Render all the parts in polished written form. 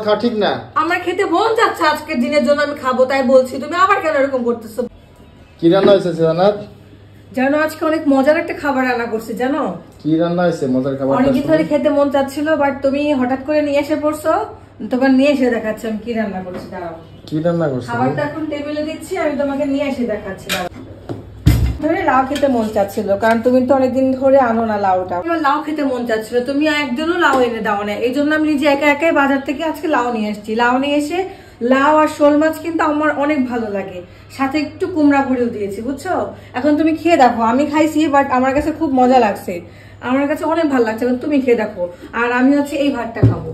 খাওয়া ঠিক না। আমার খেতে মন যাচ্ছে আজকের দিনের জন্য, আমি খাবো তাই বলছি, তুমি আবার কেন এরকম করতেছো? কি রান্না হয়েছে জানাত? জানো আজকে অনেক মজার একটা খাবার রান্না করছি। জানো কি রান্না হয়েছে? মজার খাবার অনেকদিন ধরে খেতে মন চাচ্ছিল, বাট তুমি হঠাৎ করে নিয়ে এসে পড়ছো। তোমার নিয়ে এসে দেখাচ্ছি আমি কি রান্না করছি। দাঁড়াও, কি রান্না করছো? খাবারটা এখন টেবিলে দিচ্ছি, আমি তোমাকে নিয়ে এসে দেখাচ্ছি। ধরে লাউ খেতে মন চাচ্ছিল, কারণ তুমি তো অনেকদিন ধরে আনো না লাউটা। আমার লাউ খেতে মন চাচ্ছিল, তুমি একদিনও লাউ এনে দাও না, এই জন্য আমি নিজে একা একাই বাজার থেকে আজকে লাউ নিয়ে এসেছি। লাউ নিয়ে এসে লাউ আর শোল মাছ কিন্তু আমার অনেক ভালো লাগে, সাথে একটু কুমড়া ভুড়িও দিয়েছি, বুঝছো? এখন তুমি খেয়ে দেখো। আমি খাইছি, বাট আমার কাছে খুব মজা লাগছে, আমার কাছে অনেক ভালো লাগছে। তুমি খেয়ে দেখো। আর আমি হচ্ছে এই ভাতটা খাবো,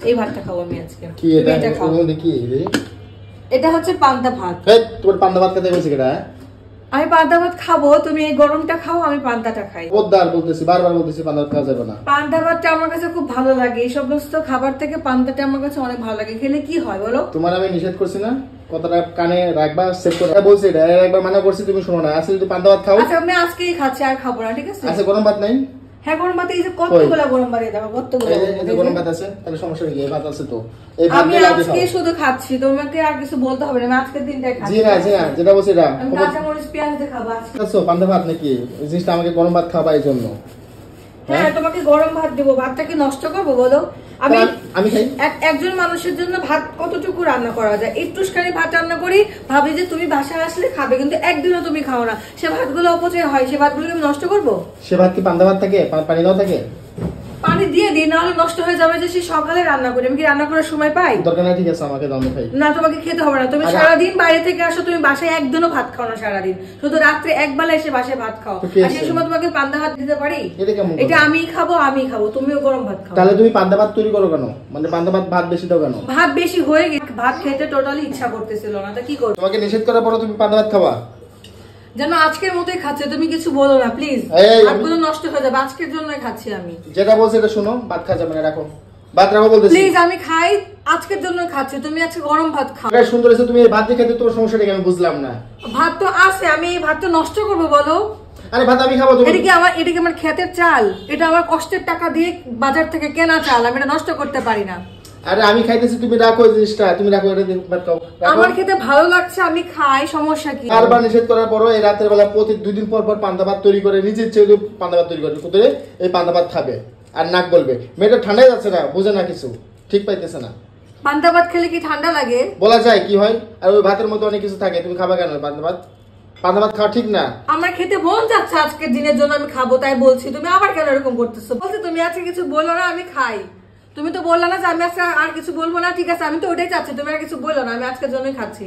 এই ভাতটা খাবো আমি আজকে। কি এটা খাবো? দেখি এটা হচ্ছে পান্তা ভাত। তোমার পান্তা ভাত খেতে বলছি কেডা? আমি পান্তা ভাত খাবো, তুমি এই গরমটা খাও, আমি পান্তাটা খাই। পোদ্দার বলতেছি, বারবার বলতেছি পান্তা ভাত খাওয়া যাবে না। পান্তা ভাতটা আমার কাছে খুব ভালো লাগে, এই সমস্ত খাবার থেকে পান্তাটা আমার কাছে অনেক ভালো লাগে। খেলে কি হয় বলো? তোমার আমি নিষেধ করছি না, কথাটা কানে রাখবা, সেভ করে বলছি। এটা একবার মানা করছি, তুমি শোনো না। আসলে তুমি পান্তা ভাত খাও। আচ্ছা আমি আজকেই খাচ্ছি, আর খাবো না, ঠিক আছে? আচ্ছা গরম ভাত নাই? হ্যাঁ গরম ভাত, এই যে কতগুলো গরম ভাত দাও, কতগুলো গরম ভাত আছে, তাহলে সমস্যা নেই। এই ভাত আছে তো, এই ভাত আমি দিয়ে লাগে আজকে খাও। শুধু খাচ্ছি, তোমাকে আর কিছু বলতে হবে না, আমি আজকের দিনটাই খাচ্ছি। জি না, যেটা বলছি এটা আমি কাঁচা মরিচ পেঁয়াজ দিয়ে খাবো আজকে। আচ্ছা পান্তা ভাত নাকি? এই জিনিসটা আমাকে গরম ভাত খাওয়া এই জন্য। হ্যাঁ তোমাকে গরম ভাত দেবো, ভাতটা কি নষ্ট করবো বলো? আমি খাই। একজন মানুষের জন্য ভাত কতটুকু রান্না করা যায়? একটুখানি ভাত রান্না করি, ভাবি যে তুমি বাসায় আসলে খাবে, কিন্তু একদিনও তুমি খাও না। সে ভাতগুলো অপচয় হয়, সে ভাতগুলো আমি নষ্ট করবো? সে ভাত কি পান্তা ভাত থাকে? পানি দাও থাকে? পানি দিয়ে দিই, নাহলে নষ্ট হয়ে যাবে। যে সে সকালে রান্না করি, আমি কি রান্না করার সময় পাই? দরকার নাই, ঠিক আছে আমাকে দাও, আমি খাই। না তোমাকে খেতে হবে না, তুমি সারাদিন বাইরে থেকে আসো, তুমি বাসায় একদিনও ভাত খাও না সারাদিন, শুধু রাত্রে একবেলা এসে বাসায় ভাত খাও। আর সেই সময় তোমাকে পান্তা ভাত দিতে পারি? এটা আমি খাবো, তুমিও গরম ভাত খাও। তাহলে তুমি পান্তা ভাত তৈরি করো কেন? মানে পান্তা ভাত বেশি দাও কেন? ভাত বেশি হয়ে গেছে, ভাত খেতে টোটালি ইচ্ছা করতেছিল না, তা কি করবো? তোমাকে নিষেধ করার পরও তুমি পান্তা ভাত খাবা? যেন আজকের মতোই খাচ্ছে, তুমি কিছু বলো না প্লিজ। ভাতগুলো নষ্ট হয়ে যাবে, আজকের জন্যই খাচ্ছি আমি। যেটা বলছি এটা শোনো, ভাত খাওয়া যাবে না, রাখো। ভাত রাখো বলতেছি প্লিজ, আমি খাই, আজকের জন্যই খাচ্ছি, তুমি আজকে গরম ভাত খাও। সুন্দর হয়েছে, তুমি এই ভাত দিয়ে খেতে তোমার সমস্যাটা কি আমি বুঝলাম না। ভাত তো আছে, আমি এই ভাত তো নষ্ট করবো বলো? আরে ভাত আমি খাবো। এটা কি আমার ক্ষেতের চাল? এটা আমার কষ্টের টাকা দিয়ে বাজার থেকে কেনা চাল, আমি এটা নষ্ট করতে পারি না। আরে আমি খাইতেছি, তুমি রাখো এই জিনিসটা, তুমি রাখো এটা দিয়ে ভাত খাও। আমার খেতে ভালো লাগছে, আমি খাই, সমস্যা কি? বারবার নিষেধ করার পরও এই রাতের বেলা প্রতি 2 দিন পর পর পান্তা ভাত তৈরি করে, নিজের ইচ্ছে পান্তা ভাত তৈরি করে কোথায় এই পান্তা ভাত খাবে আর নাক বলবে। মেয়েটা ঠান্ডায় যাচ্ছে না, বুঝে না কিছু, ঠিক পাইতেছে না। পান্তা ভাত খেলে কি ঠান্ডা লাগে? বলা যায় কি হয়? আর ওই ভাতের মধ্যে অনেক কিছু থাকে, তুমি খাবা কেন পান্তা ভাত? পান্তা ভাত খাওয়া ঠিক না। আমার খেতে মন যাচ্ছে আজকের দিনের জন্য, আমি খাবো তাই বলছি, তুমি আবার কেন এরকম করতেছো? বলছি তুমি আজকে কিছু বলো না, আমি খাই। তুমি তো বললা না যে আমি আজকে আর কিছু বলবো না, ঠিক আছে? আমি তো ওটাই চাচ্ছি, তুমি আর কিছু বললো না, আমি আজকের জন্যই খাচ্ছি।